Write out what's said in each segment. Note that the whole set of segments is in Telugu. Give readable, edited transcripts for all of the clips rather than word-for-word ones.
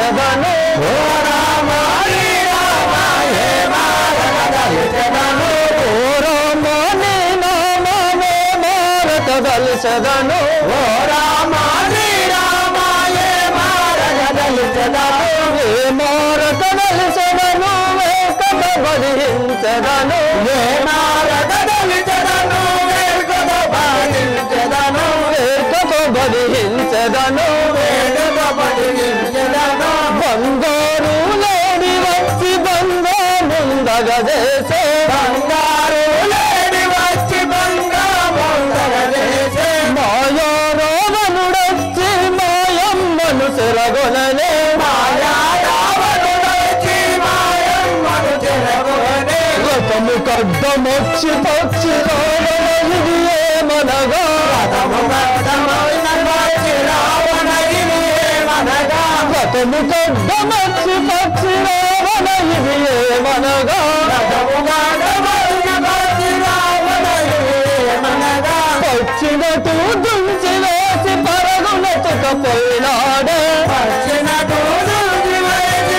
దలిచెదను ఓ రామ నీ నామ ఏ మారక దలిచెదను ఓ రామ నీ నామ ఏ మారక దలిచెదను ఓ రామ నీ నామ ఏ మారక దలిచెదను ఏ మారక దలిచెదను వేకట బలించెదను ఏ మారక దలిచెదను వేకట బలించెదను వేకట బలించెదను వేకట బలించెదను బంగారు లేడి వచ్చి బంగా ముందగదేసే బంగారు లేడి వచ్చి బంగా ముందగదేసే మాయా రావణుడొచ్చి మాయమ్మను చెరగొననే మాయా రావణుడొచ్చి మాయమ్మను చెరగొననే రథము కడ్డమొచ్చి పక్షి రావణ ఇది ఏమనగా రథము కడ్డమైన పక్షి రావణ ఇది ఏమనగా రథము కడ్డమొచ్చి పక్షి రావణ ఇది ఏమనగా రథము కడ్డమొచ్చి పక్షి రావణ ఇది ఏమనగా పచ్చినటు దుంచి వేసి పరుగునెత్తుకపోయినాడే పచ్చినటు దుంచి వేసి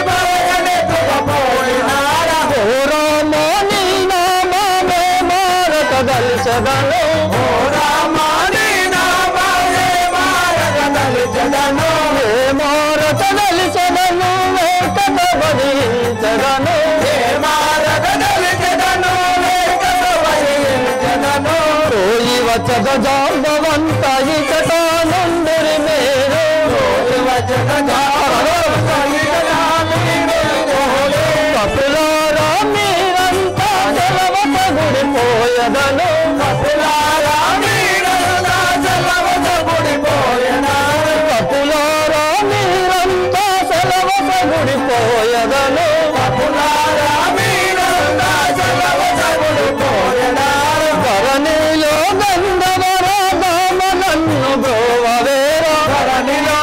పరుగునెత్తుకపోయినాడా ఓ రామ నీ నామమే మారక దలిచెదను ఓ రామ నీ నామమే మారక దలిచెదను ఏ మారక దలిచెదను వేకట బలించెదను ఏ మారక దలిచెదను వేకట బలించెదను రోయి వచ్చద జాంబవంత ఇకట నుండిరి మేరు రోయి వచ్చద జాంబవంత ఇకట నుండిరి మేరు కపిలారా మీరంతా జలవత గుడిపోయదను కపిలారా మీరంతా జలవత గుడిపోయదను కపిలారా మీరంతా జలవత గుడిపోయదను కపిలారా మీరంతా జలవత గుడిపోయదను ధరణిలో గంధవర దామ నన్ను బ్రోవవేరా ధరణిలో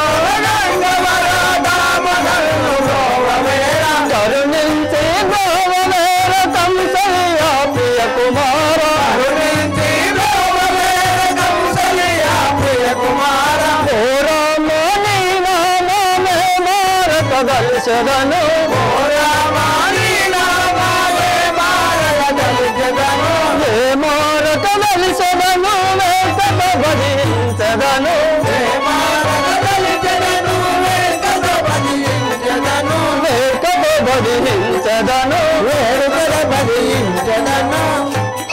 గంధవర దామ నన్ను బ్రోవవేరా కరుణించి బ్రోవవేర కంసయ్య ప్రియ కుమార కరుణించి బ్రోవవేర కంసయ్య ప్రియ కుమార ఓ రామ నీ నామమే మారక దలిచెదను ఓ రామ నీ నామమే మారక దలిచెదను ఏ మారక దలిచెదను వేకట బలించెదను ఏ మారక దలిచెదను వేకట బలించెదను వేకట బలించెదను వేకట బలించెదను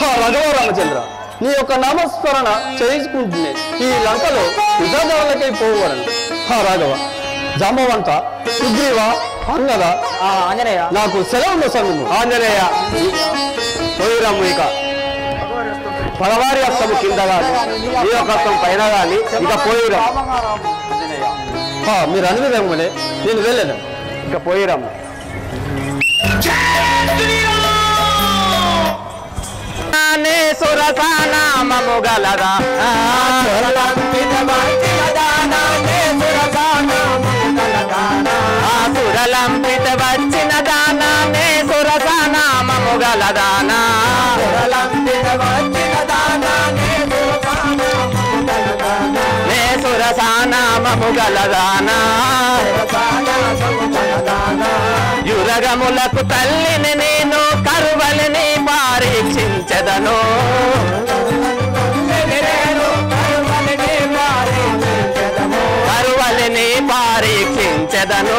హా రాఘవ రామచంద్ర నీ యొక్క నామస్మరణ చేసుకుంటున్నాయి ఈ లంకలో యుద్ధదారులకై పోవలను హా రాఘవ జాంబవంత సుగ్రీవ అంగద ఆంజనేయ నాకు సెలవు సంగము ఆంజనేయ పోయిరమ్ము ఇక పరవారి హస్తము కింద కానీ నీ యొక్క హస్తం పైన కానీ ఇక పోయిరా మీరు అన్ని విధంగానే నేను వెళ్ళను ఇక పోయిరమ్ము సురసానామము గలరా సురలంపిత వచ్చిన దానానే సురసానామము గలదానా నే సురసానామము గలదానా యురగములకు తల్లిని నేను కరువలిని పరీక్షించదను కరువలిని పరీక్షించదను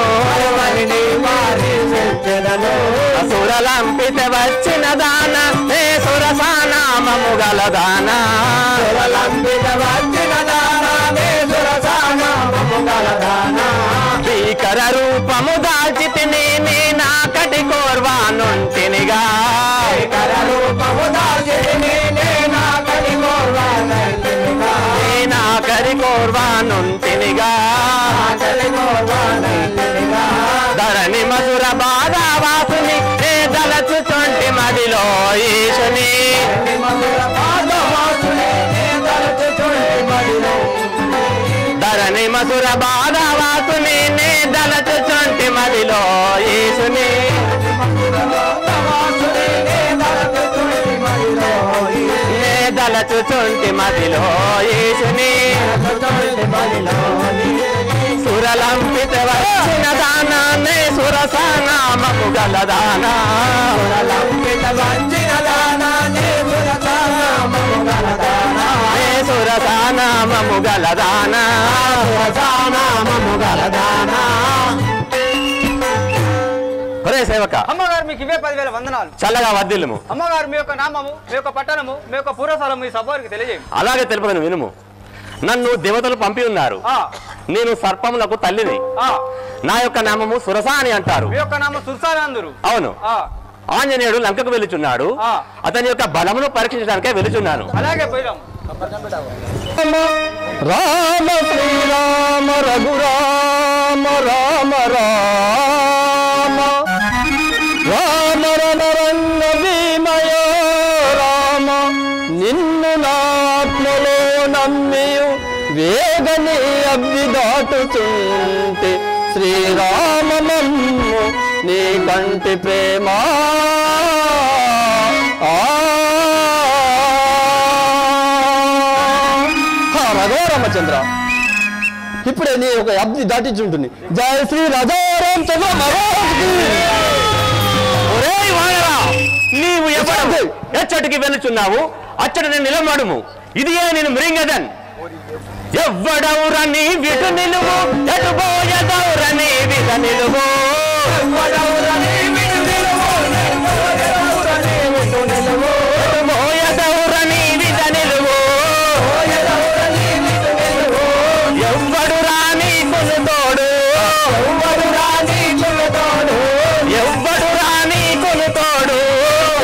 సురలంపిత వచ్చిన దాన నే సురసానామము గలదానా సురలంపిత వచ్చిన దానా నే సురసానామము గలదానా భీకర రూపము దాల్చితిని నీ నాకటి కోర్వానుంటినిగా భీకర రూపము దాల్చితిని నీ నాకటి కోర్వానుంటినిగా నీ నాకటి కోర్వానుంటినిగా ధరణి మధుర బాధావాసుని నే దలచుచుంటి మదిలో ఈశుని ధరణి మధుర బాధావాసుని నే దలచుచుంటి మదిలో ఈశుని నే దలచుచుంటి మదిలో ఈశుని సుర సురలంపిత వచ్చిన దానాన్ని సురసానామము గలదానా సురలంపిత వచ్చిన దానాన్ని సురసానామము గలదానా సురసానామము గలదానా సురసానామము గలదానా. ఒరే సేవక, అమ్మగారు మీకు ఇవే 10,000 వందనాలు. చల్లగా వర్ధిల్లుము. అమ్మగారు మీ యొక్క నామము, మీ యొక్క పట్టణము, మీ యొక్క పూర్వస్థలము ఈ సభవారికి తెలియజేయండి. అలాగే తెలుపగలను వినుము. నన్ను దేవతలు పంపి ఉన్నారు. నేను సర్పములకు తల్లిని. నా యొక్క నామము సురస అని అంటారు. మీ యొక్క నామం సురసాని అందరు. అవును. ఆంజనేయుడు లంకకు వెళుచున్నాడు. అతని యొక్క బలమును పరీక్షించడానికే వెళుచున్నాను. అలాగే పోయినాం. రామ శ్రీరామ రఘురామ రామ రామ రామ రణరంగ భీమయ రామ నిన్ను నాత్మలో నమ్మియు వేగని అగ్ని దాటుచుంటే శ్రీరామ నమ్ము నీ కంటి ప్రేమ రామచంద్ర ఇప్పుడే నీ ఒక అబ్ది దాటించుంటుంది. జయ శ్రీ రాజారామచంద్ర నీవు ఎచ్చటికి వెళుచున్నావు, అచ్చటి నేను నిలబడుము. ఇది నేను మృంగదన్. ఎవ్వడవురని విటు నిలువు, ఎటుపోయదవురని విట నిలువు. ఎటుపోయదవురని విట నిలువు. ఎవ్వడు రాని కొనుతోడు, ఎవ్వడు రాని కొనుతోడు, ఎవ్వడు రాని కొనుతోడు,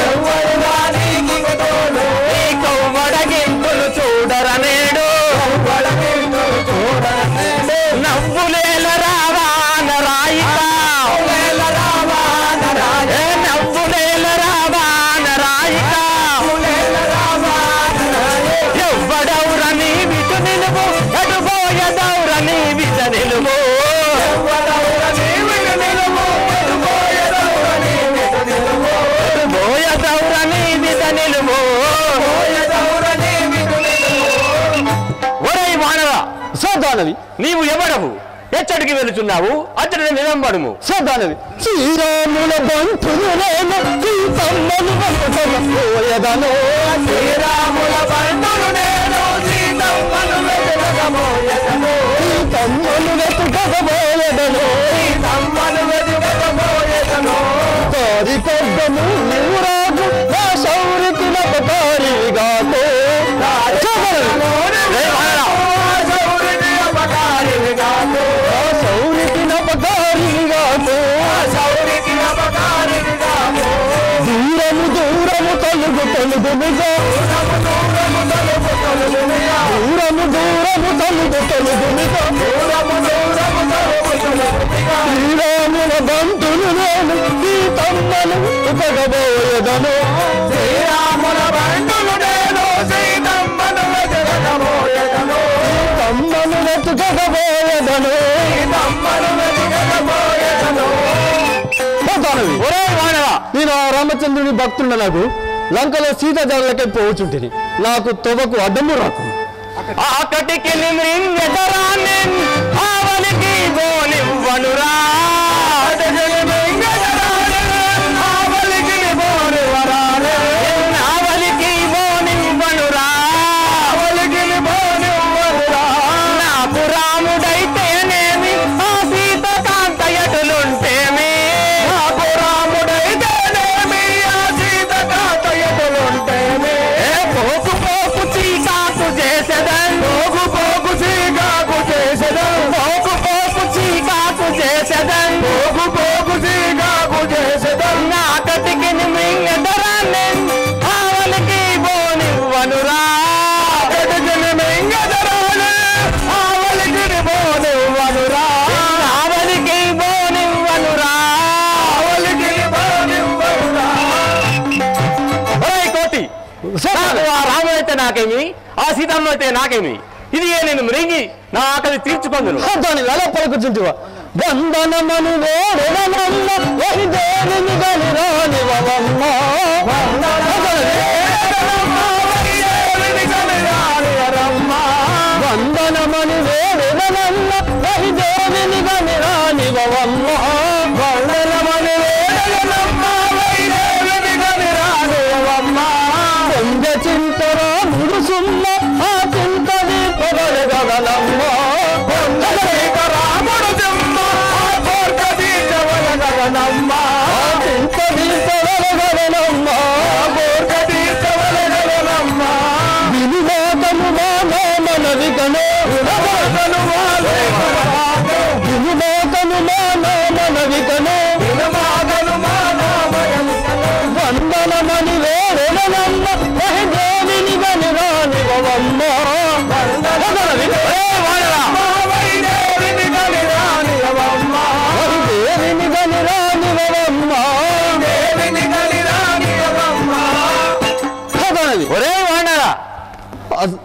ఎవ్వడు రాని కొనుతోడు. ఈ కొవ్వడగింపులు చూడరనేడు, నవ్వులేల రావాన రాయిక, నవ్వులేల రావాన రాయిక. ఎవ్వడవురని విటు నిలువు, ఎటుపోయదవురని విట నిలువు. ఎటుపోయదవురని విట నిలువు. ఒరేయ్ మానవ సోదానవి, నీవు ఎవడవు? ఎచ్చడికి వెళుచున్నావు? అచ్చడి నిలంబడుము. సోదానవి, శ్రీరాముల బంధును నేను సీతమ్మను వెతకబోయెదను. శ్రీరాముల బంధును నేను సీతమ్మను వెతకబోయెదను. సీతమ్మను వెతకబోయెదను. సీతమ్మను వెతకబోయెదను. కారి కొద్దము నీవు రాజు నా శౌరికి నపకారిగాతో. దూరము దూరము తలుగు తలుగునిగా, దూరము దూరము తలుగు తలుగునిగా. శ్రీరాముల బంధును నేను సీతమ్మను వెతకబోయెదను. శ్రీరాముల బంధును నేను సీతమ్మను వెతకబోయెదను. సీతమ్మను వెతకబోయెదను. సీతమ్మను వెతకబోయెదను. ఒరే వానవా, నేను ఆ రామచంద్రుని భక్తుండ నాకు లంకలో సీత జాలకే పోవచుంటిని. నాకు తొవకు అడ్డము రాకు. ఆకటికి ఆవలికి బోనివ్వనురా. ఆవలికి బోనివ్వరాలే, ఆవలికి బోనివ్వనురా. ఆవలికి బోనివ్వనురా. నాకు రాముడైతేనేమి, ఆ సీత కాంత ఎటులుంటేమి. నాకు రాముడైతేనేమి, ఆ సీత కాంత ఎటులుంటేమి. పోకు పోకు చీకాకు చేసెదన్, పోకు పోకు చీకాకు చేసెదన్, పోకు పోకు చీకాకు చేసెదన్, పోకు పోకు చీకాకు చేసెదన్. నాకటికి మింగదరాన్ని ఆవలికి బోనివ్వనురా. మింగదరాన్ని ఆవలికి బోనివ్వనురా. ఆవలికి బోనివ్వనురా. ఆవలికి బోనివ్వనురా. కోటి, ఆ రాము అయితే నాకేమి, ఆ సీతమ్మ అయితే నాకేమి. ఇది నేను మృంగి నా ఆకలి తీర్చుకుందును. దాని వేళ పలుకుచుంటివా? వందనమను వేడనమ్మ వహిదేవిని గని రానివమ్మ. వందనమని వేడనమ్మ వహిదేవిని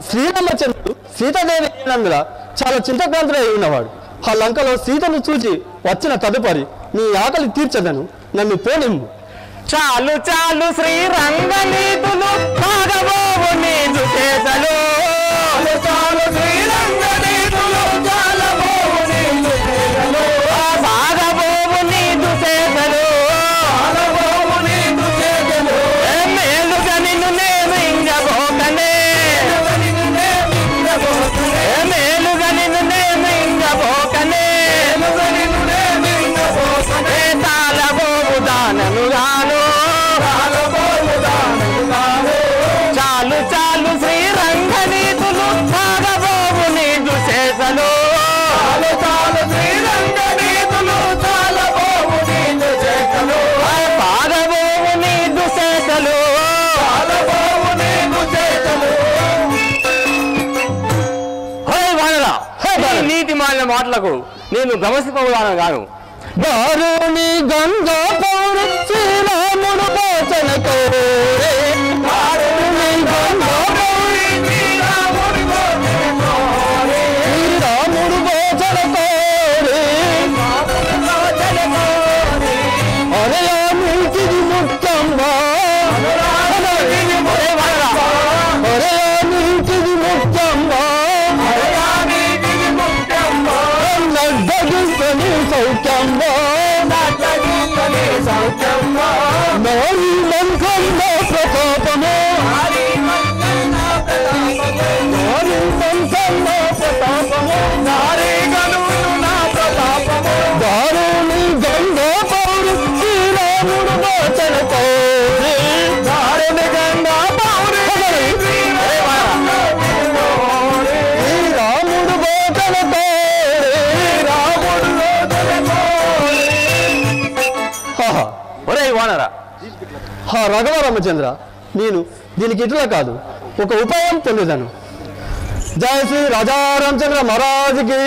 శ్రీరామచంద్రుడు సీతాదేవి అయినందున చాలా చింతకాంతుడై ఉన్నవాడు. ఆ లంకలో సీతను చూచి వచ్చిన తదుపరి నీ ఆకలి తీర్చదను, నన్ను పోనిమ్ము. చాలు చాలు శ్రీరంగనీతులు సాగబోవు నీదు చేతలు. చాలు శ్రీరంగనీతులు సాగబోవు నీదు చేతలు. సాగబోవు నీదు చేతలు. సాగబోవు నీదు చేతలు. మేలుగా నిన్ను నేను ఇంగబోకనే. మేలుగా నిన్ను నేను ఇంగబోకనే. తాళబోవు దాననుగాను. చాలు చాలు శ్రీరంగనీతులు సాగబోవు నీదు చేతలు. చాలు శ్రీరంగనీతులు సాగబోవు నీదు చేతలు. సాగబోవు నీదు చేతలు. సాగబోవు నీదు చేతలు. నీతి మాలిన మాటలకు నేను గమనించుకోవాలను గాను. దారుని గంగా పౌరు శ్రీరాముడు పోచన కోరే. దారుని గంగా పౌరు శ్రీరాముడు పోచన కోరే. అరయా నీటిది ముఖ్యంగా. అరయా నీటిది ముఖ్యంగా. సౌఖ్యంలో నారీ మంత్రంలో ప్రతాపము. నారీ మంత్రంలో ప్రతాపము. నారీ గనులు నా ప్రతాపము. దారుని గంగా పౌరు శ్రీరాముడు వాచన కోరి. దారుని గంగా పౌరు శ్రీరాముడు వాచన రాఘవరామచంద్ర, నేను దీనికి ఇట్లా కాదు, ఒక ఉపాయం పొందుదాను. జయ శ్రీ రాజా రామచంద్ర మహారాజుకి.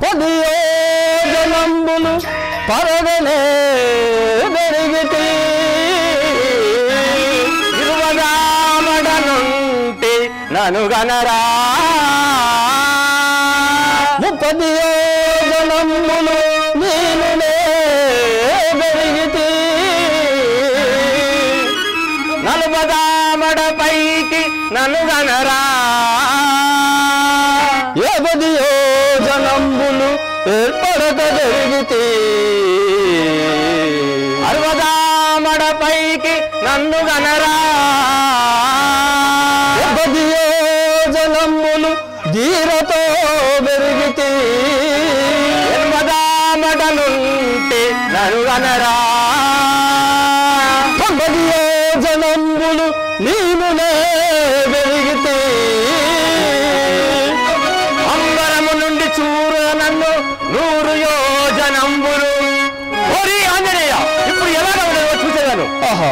10 యోజనంబులు పరగలే పెరిగితే 20 నుండి నన్ను గనరా. 30 యోజనంబులు నేను పెరిగితే 40 పైకి నన్ను గనరా. 50 యోజనంబులు ఏర్పడక జరిగితే 60 పైకి నన్ను గనరా. 50 యోజనంబులు ధీరతో పెరిగితే 80 నుండి నన్ను గనరా. 90 యోజనంబులు నీవునే పెరిగితే అంబరము నుండి చూరు నన్ను 100 యోజనంబులు. ఓరి ఆంజనేయ, ఇప్పుడు ఎలాగ చూసేదాను. ఆహా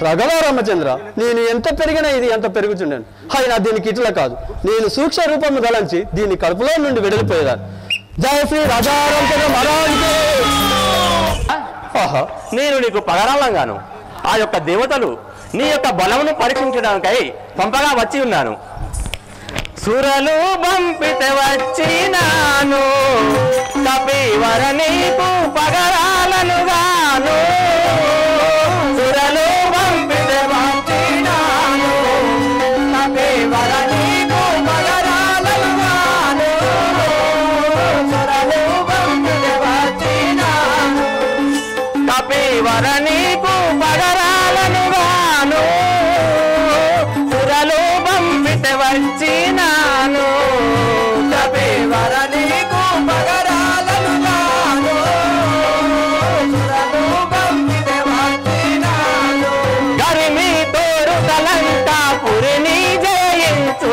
రాఘవరామచంద్ర, నేను ఎంత పెరిగినా ఇది ఎంత పెరుగుతుండను. అయినా దీనికి ఇట్లా కాదు, నేను సూక్ష్మ రూపము దళంచి దీన్ని కడుపులో నుండి వెడలిపోయేదాన్ని. జయ శ్రీ రాజారామచంద్ర మహారాజుకి. ఆహా, నేను నీకు పగరాలంగాను. ఆ యొక్క దేవతలు నీ యొక్క బలమును పరీక్షించడానికై పంపగా వచ్చి ఉన్నాను. సురలు పంపితే వచ్చినాను, కపివర నీకు పగరాలను గాను. సురలు పంపితే వచ్చినాను, కపివర నీకు పగరాలను గాను. సురలు పంపితే వచ్చినాను, కపివర నీకు పగరాలను గాను. సురలు పంపితే వచ్చినాను, కపివర నీకు పగరాలను గాను. సురలు పంపితే వచ్చినాను, గరిమి తోరు తలంకా పురిని జయించు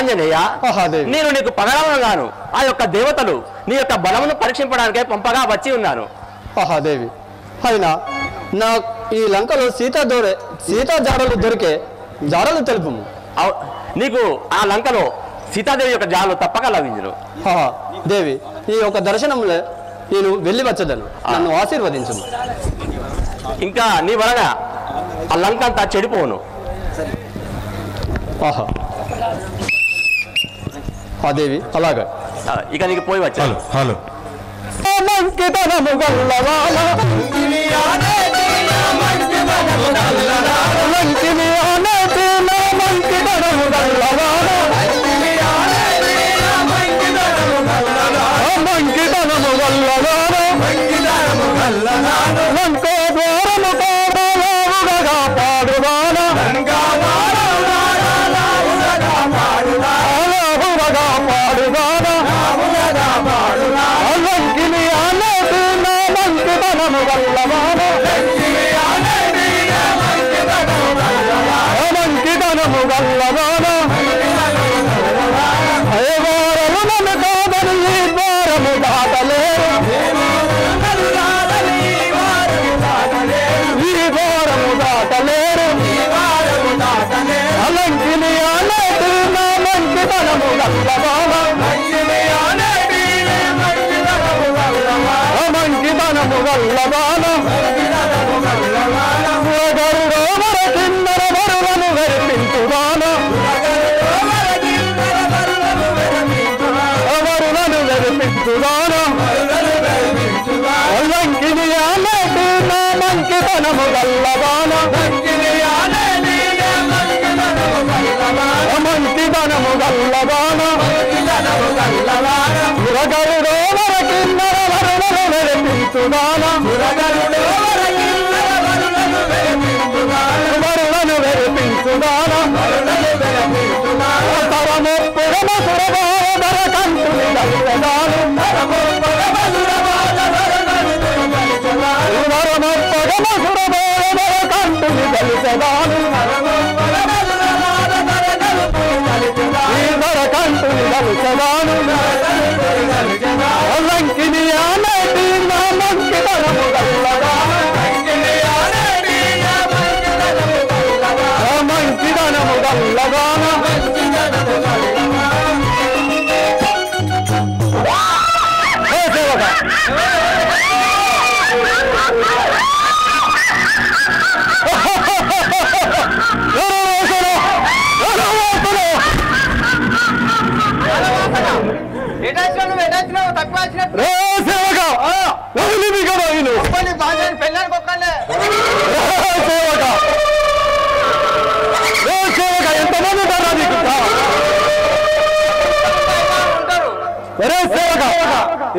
ఆంజనేయ, మహాదేవి. నేను నీకు పగలవగాను ఆ యొక్క దేవతలు నీ యొక్క బలమును పరీక్షించడానికే పంపగా వచ్చి ఉన్నాను. మహాదేవి, అయినా నా ఈ లంకలో సీతా జాడలు దొరికే జాడలు తెలుపుము. నీకు ఆ లంకలో సీతాదేవి యొక్క జాడలు తప్పక లభించును. దేవి, ఈ యొక్క దర్శనంలో నేను వెళ్ళి వచ్చదను, నన్ను ఆశీర్వదించు. ఇంకా నీ వలన ఆ లంక అంతా చెడిపోను. దేవి, అలాగే ఇక నీకు పోయి వచ్చాను. హలో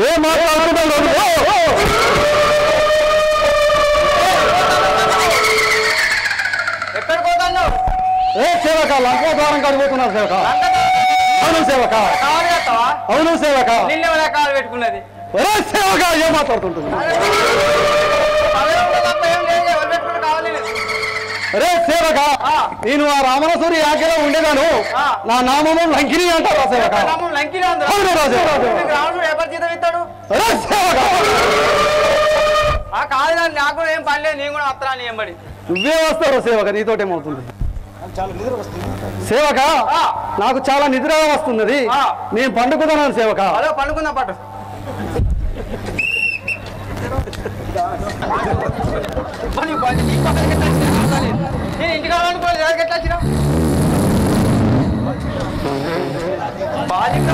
ఏ మాట్లాడుతున్నావు? ఎక్కడ పోతాను? ఏ సేవక, లంకా ద్వారం కడిపోతున్నారు సేవక. అవును సేవక, అవును సేవక. నిన్న కాలు పెట్టుకున్నది. ఒరే సేవక, ఏం మాట్లాడుతుంటుంది? అరే సేవక, నేను ఆ రామనసూరి యాకలో ఉండేదాను. నా నామము లంకిని అంటారా సేవక? కాదు, నాకు ఏం పనిలేదు, నేను కూడా వస్తాను నీ ఎంబడి. నువ్వే వస్తావు సేవక, నీతోటేమవుతుంది సేవక? నాకు చాలా నిద్ర వస్తున్నది, నేను పండుకున్నాను సేవక. అదో పండుకుందా పట్టు. నేను ఇంటికి కావాలనుకోలేదు, ఎట్లా వచ్చినా బాధ్యత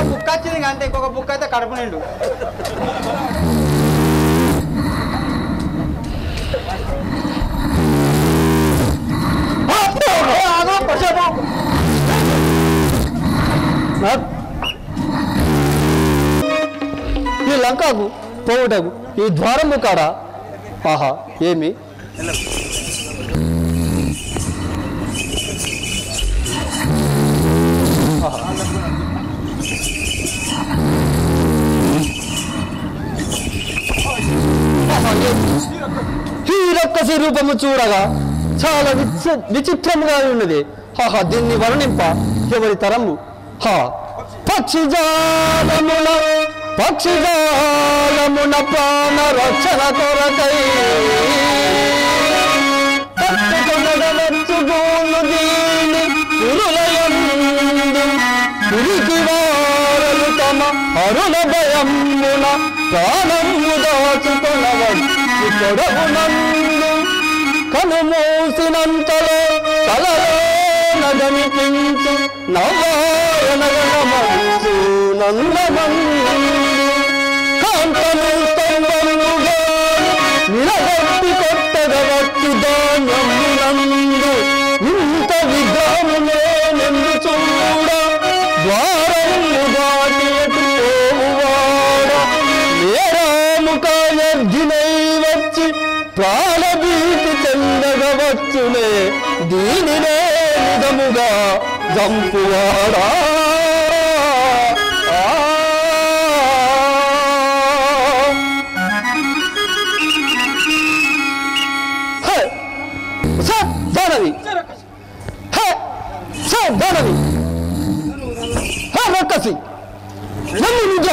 బుక్ వచ్చింది అంతే, ఇంకొక బుక్ అయితే కడుపు నిండు. ఈ లంకకు పోవుటకు ఈ ద్వారము కాడ ఆహా ఏమి దీని రూపము చూడగా చాలా విచిత్రముగా ఉన్నది. హాహా, దీన్ని వర్ణింప ఎవరి తరము. పక్షిజాలమున ప్రాణ రక్షణ కొరకై పట్టుకొనవచ్చు దీని పురులయందు పురికి వారలు తమ అరుణ భయమున ప్రాణము దాచుకొనవచ్చు కొడవునందు కనుమూసినంతలో కలలో నగనిపించు నవాయనగనమంచు నందమందు కాంతము స్తంభముగా నిలబెట్టి కొట్టగవచ్చు ధాన్యమునందు ఇంత విగ్రహమునే నిందు చూడ ద్వారము దాటి ఎటు పోవువాడ నేరాముక యజ్ఞై వచ్చి ప్రాణభీతి చెందగవచ్చునే దీనినే నిజముగా జంపువాడా. దానవి దానవి రక్కసి నన్ను నిజ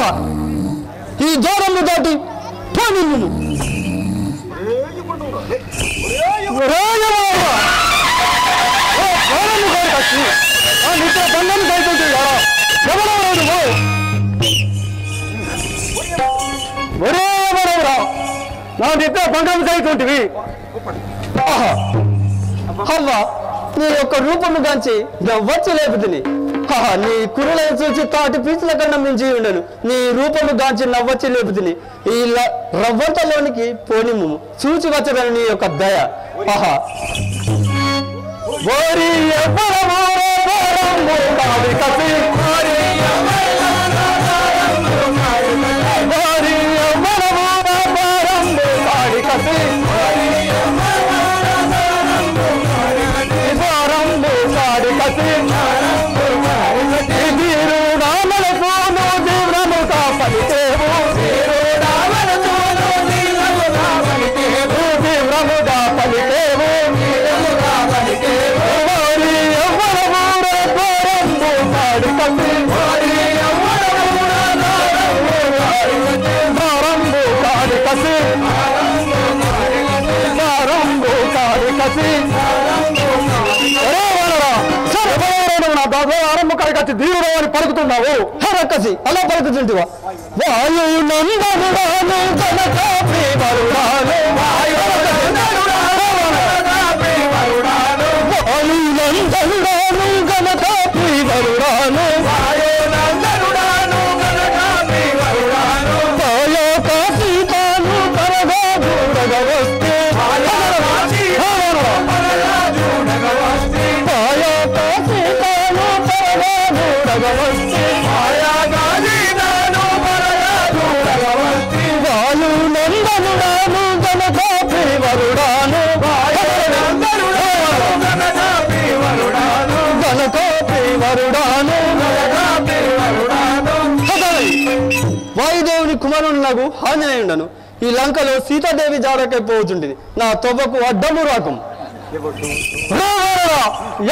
ఈ దూరము దాటి పోనీ నా నిద్ర బంధం సైతుంటివి. అవ్వా, నీ యొక్క రూపము గాంచి నవ్వచ్చు లేపుతుంది. నీ కురులను చూసి తాటి పీచుల కన్నా మించి ఉండను. నీ రూపము గాంచి నవ్వచ్చి లేపుతుంది. ఈ రవ్వంతలోనికి పోనిము చూచి వచ్చదని నీ యొక్క దయ. ఆరంభకాడికి దీవుడు అని పలుకుతున్నావు. రక్కసి అలా పలుకుతుంటివా? వాయు నందనుడాను కనకాపి వరుడాను వాయు నందనుడాను కనకాపి వరుడాను వాయో కాశీతాను పరగా చూడగ వస్తే వాయు నందనుడాను గణకాపి వరుడాను వాయుదేవుని కుమారుడు నాకు ఆంజనేయుండను. ఈ లంకలో సీతాదేవి జాడకై పోతుంటుంది. నా తొవ్వకు అడ్డము రాకం.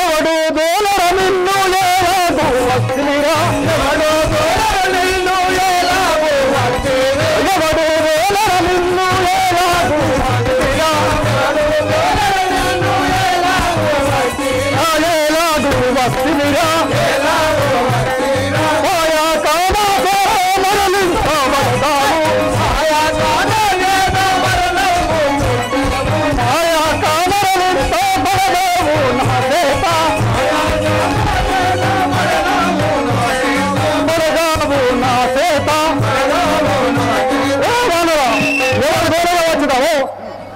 ఎవడు దోలర నిన్ను ఏలాగు వస్తిరా ఎవడు దోలర నిన్ను ఏలాగు వస్తిరా ఎవడు దోలర నిన్ను ఏలాగు వస్తిరా ఏలాగు వస్తిరా ఆయా కానా మరలింత వస్తాము ఆయా కానా ఆయా కామరలింత బలదేవు నా సేత బలగావు నా సేత. వచ్చినావు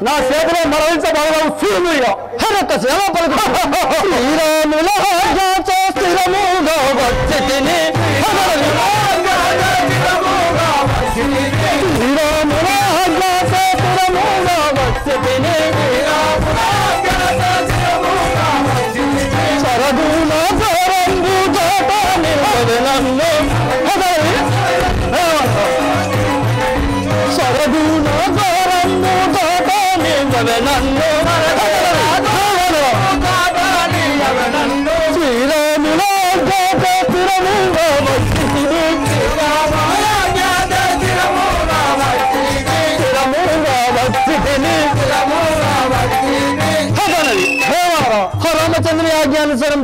నా చేతిలో మరణించబడవు సూర్యుడిగా హరక సేవ పలుకు శ్రీరాముల స్థిరముగా వచ్చి తిని శ్రీరాముల స్థిరముగా వచ్చి తిని సరగుణ పరంగు తోట నిలవె నన్ను సరగుణ పరంగు తోట నిలవె నన్ను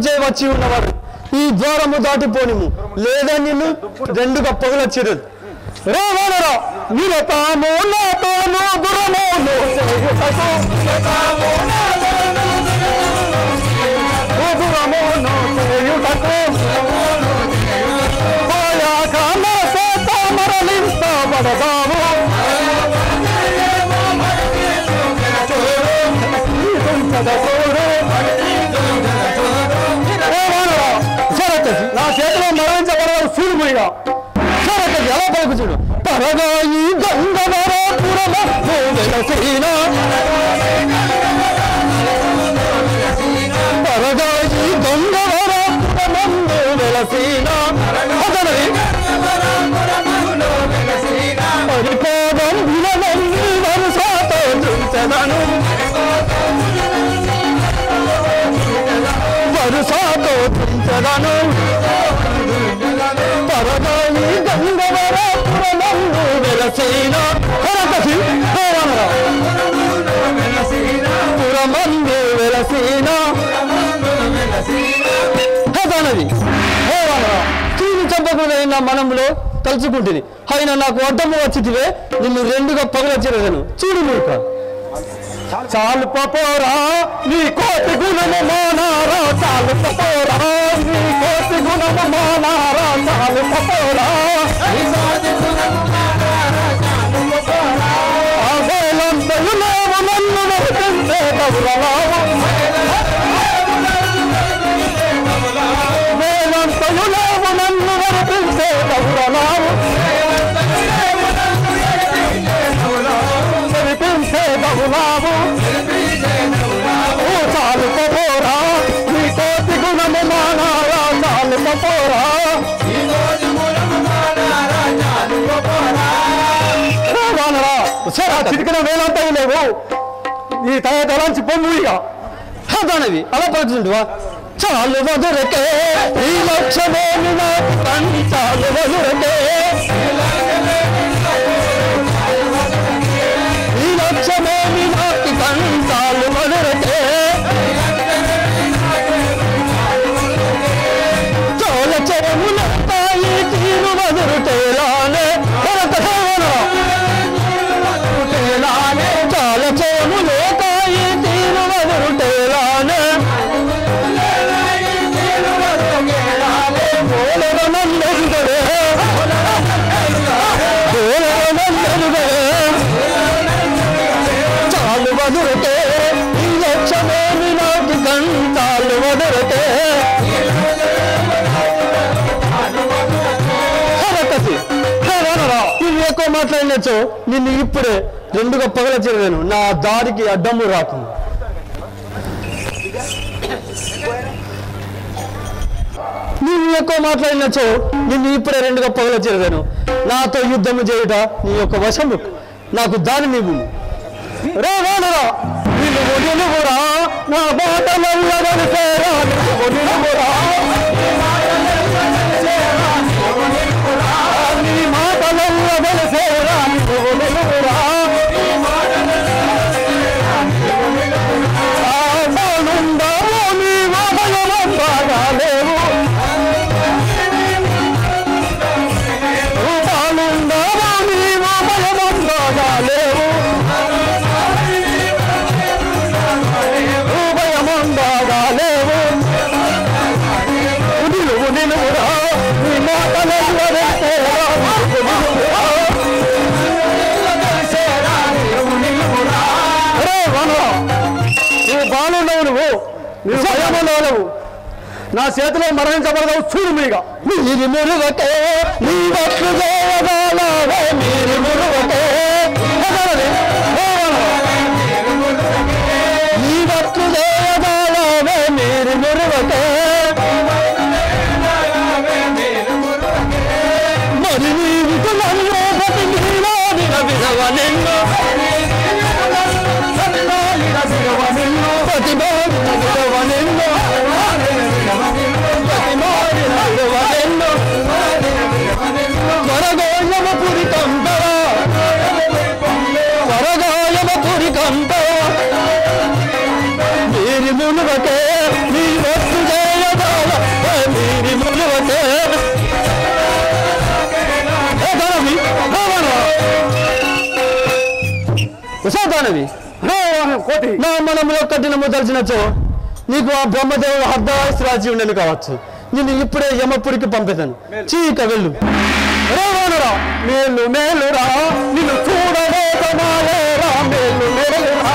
నుంచే వచ్చి ఉన్నవాడు ఈ ద్వారము దాటిపోనిము లేదా నిన్ను రెండుగా పగులొచ్చిరు రావాలరా నిరతాము నాతోను దురమోను దురమోను చేయుటకు మరలింపబడదాము నా చేతిలో మరణించబడవారు సూర్యుడిగా ఎలా పలుకుచుడు పరగాయి గంగవరపురమ వెలసిన పరగాయి గంగవరపురమ వెలసిన పరిపాదం వినవల్లి వరుసతో చూచదను వరుసతో చూచదను పరగాయి గంగవరపురమందు వెలసిన పురమందు వెలసిన హేదనది తీరు చంపకుడైన మనంలో తలుచుకుంటుంది అయినా నాకు అడ్డము వచ్చితివే నిన్ను రెండుగా పగలొచ్చిరదను చూడు నీకు చాలు పపోరా నీ కోటి గుణము మానారా చాలు పపోరా నీ కోటి గుణము మానారా చాలు పపోరా వేలంతయు లేవు నన్ను నరికించే గౌరవావు వేలంతయు లేవు నన్ను నరికించే గౌరవావు నరికించే గౌరవావు చాలు పపోరా నీ కోటి గుణము మానారా చాలు పపోరా చిటికిన వేలంతా లేవు ఈ తలంచి పొందు ఇక దానివి అలా పలుకుతుంటువా చాలు వదురకే ఈ లక్ష్యమేమి నాకు కండి చాలు వదురకే ఈ లక్ష్యమేమి నాకు కండి చాలు వదురకే చోళ చెరువుల తాయి తీరు వదురుటేలానే చాల చేములే తాయి తీరు వదురుటేలానే చాలు వదురుటే ఈ లక్ష్యమేమి నాటి కంటాలు వదురుటే నువ్వు ఎక్కువ మాట్లాడినచ్చు నిన్ను ఇప్పుడే రెండుగా పగలచేయలేను నా దారికి అడ్డము రాకుండా నువ్వు ఎక్కువ మాట్లాడినచ్చు నిన్ను ఇప్పుడే రెండుగా పగలచేయలేను నాతో యుద్ధము చేయుట నీ యొక్క వశము నాకు దాని నీవు రావాలరా నిలువురా నా బాటలెల్లగలిసేరా నిలువురా నీ మాటలెల్లగలిసేరా నిలువురా బాగుండావు నీ వాదనమంబాగా లేవు బాగుండావు నీ వాదనమంబాగా లేవు భయమంబాగా లేవు నిలువురా నీ మాటలెల్లగలిసేరా బాలుండవు నువ్వు భయముండవు నా చేతిలో మరణించబడదావు చూడు మీగా మీరు మురుగటే నీ భక్తు దేవదాలవే మీరు మురుగటే నీ భక్తు దేవదాలవే మీరు మురుగటే మరి నీ విధులలో ప్రతి నీలాదిన విధవ నిన్ను కొరగోళ్ళము పురి తొందర దానవి కోతి నా మనములో కఠినము తలిచినచో నీకు ఆ బ్రహ్మదేవుడు అర్ధవాయసు రాజీ ఉండను కావచ్చు. నిన్ను ఇప్పుడే యమపురికి పంపేదాను. చీక వెళ్ళు. మేలు మేలురా నిన్ను చూడలేకమాలేరా మేలు మేలురా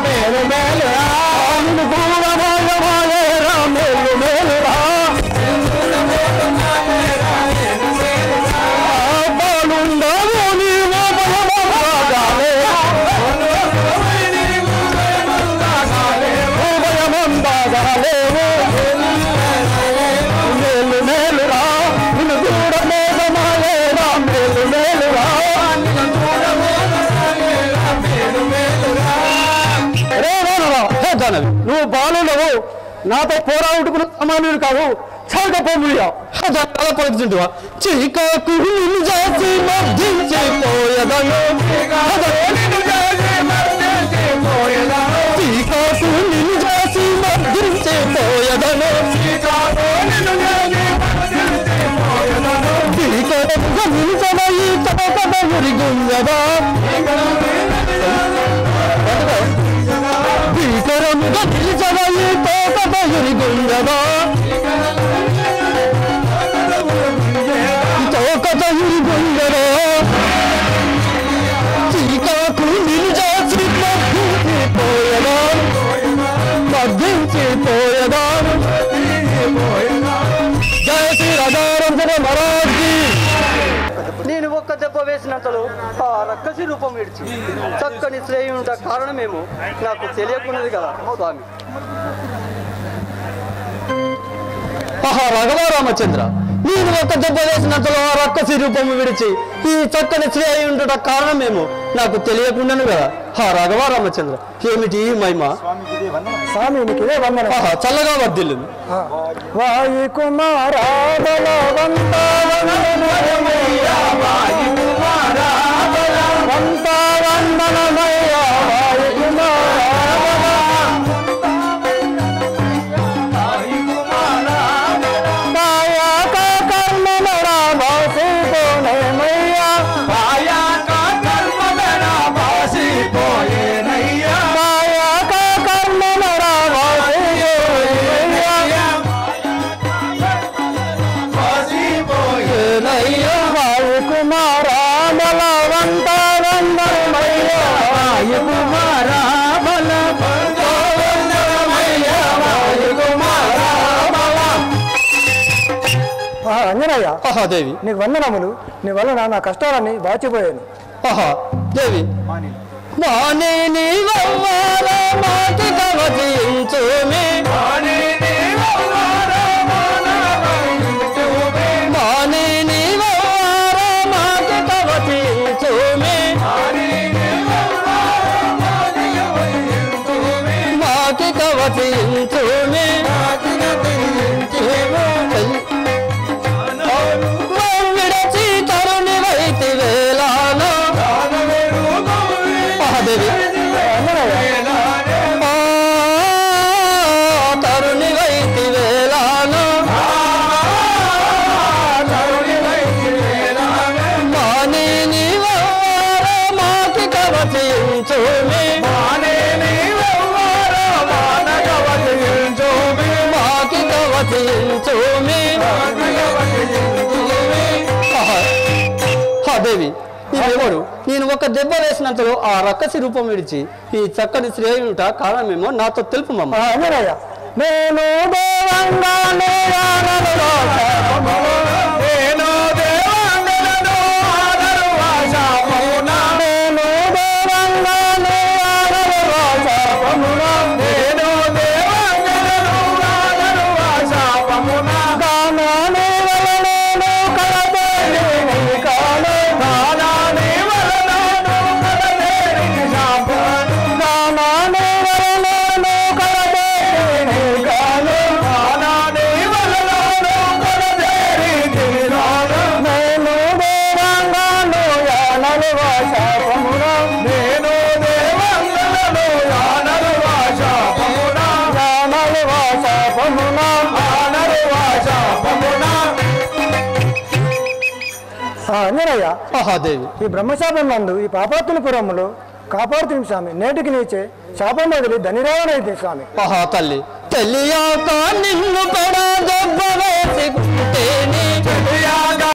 మేలు మేలురా నిన్ను చూడలేకమాలేరా మేలు మేలురా బాలుండవు నీవు భయమందాగాలేవు మేలు మేలురా నిన్ను చూడలేకమాలేరా మేలు మేలురా నువ్వు బాలుండవు, నాతో పోరాడుకున్న సమానుడు కాదు. చాకపోముడియా అలా పలుకుతుంటువా చీకాకు నిన్ను చేసి మర్దించిపోయదను చీకాకు నిన్ను చేసి మర్దించిపోయదను చీకటముగా నిలిచబోయి తోకట మురిగుంజదా భీకరముగా నిలిచబోయి తోకట మురిగుంజదా తోకట మురిగుంజదా చీకాకు నిలిచేసి మర్దించిపోయదా జయ శ్రీ రాజారాంజన మహారాజ్ కి. నేను ఒక్క దెబ్బ వేసినంతలో ఆ రక్కసి రూపం విడిచి చక్కని శ్రేయుంట కారణమేమో నాకు తెలియకున్నది కదా స్వామి. ఆహా రాఘవ రామచంద్ర, నేను ఒక్క దెబ్బ వేసినంతలో ఆ రక్కసి రూపము విడిచి ఈ చక్కని శ్రీ అయి ఉండుట కారణమేమో నాకు తెలియకుండాను కదా. హా రాఘవ రామచంద్ర, ఏమిటి ఈ మహిమ? స్వామి నీకు ఇదే వందనం. ఆహా చల్లగా వర్ధిల్లు. వాయు కుమారా బలవంతమయ్యా వాయు కుమారా బలవంతమయ్యా వాయు కుమారా పాయాక కర్మమరా బాసిపోనేమయ్యా పాయాక కర్మమరా బాసిపోయేనయ్యా పాయాక కర్మమరా బాసిపోయేనయ్యా వాయు కుమారా బలవంతమయ్యా వాయు కుమారా బలవంతమయ్యా వాయు కుమారా అంజనయ్య, ఆహా దేవి. నీకు వందనములు. నీ వలన నా కష్టాలన్నీ బాచిపోయాను. ఆహా దేవి. మానే నీ వవ్వాల మాకి కవచించుమి మానే నీ వవ్వాల మాకి కవచించుమి మాకి కవచించుమి విడచి తరుణి వైతి వేలాను తరుణి వైతి వేలాను మానే నీవార మాకి కవచించుమి మాకి కవచించుమి. దేవి నీవెవరు? నేను ఒక దెబ్బ వేసినంతలో ఆ రక్కసి రూపం విడిచి ఈ చక్కని శ్రేయుట కారణమేమో నాతో తెలుపుమమ్మ. అంజనయ్య, నేను దేవంగానే అంజనయ్య, మహాదేవి ఈ బ్రహ్మశాపం నందు ఈ పాపాత్తులపురములో కాపాడుతుంది స్వామి. నేటికి నీచే శాపం వదిలి ధనిరావనైతే స్వామి. తల్లి తెలియక నిన్ను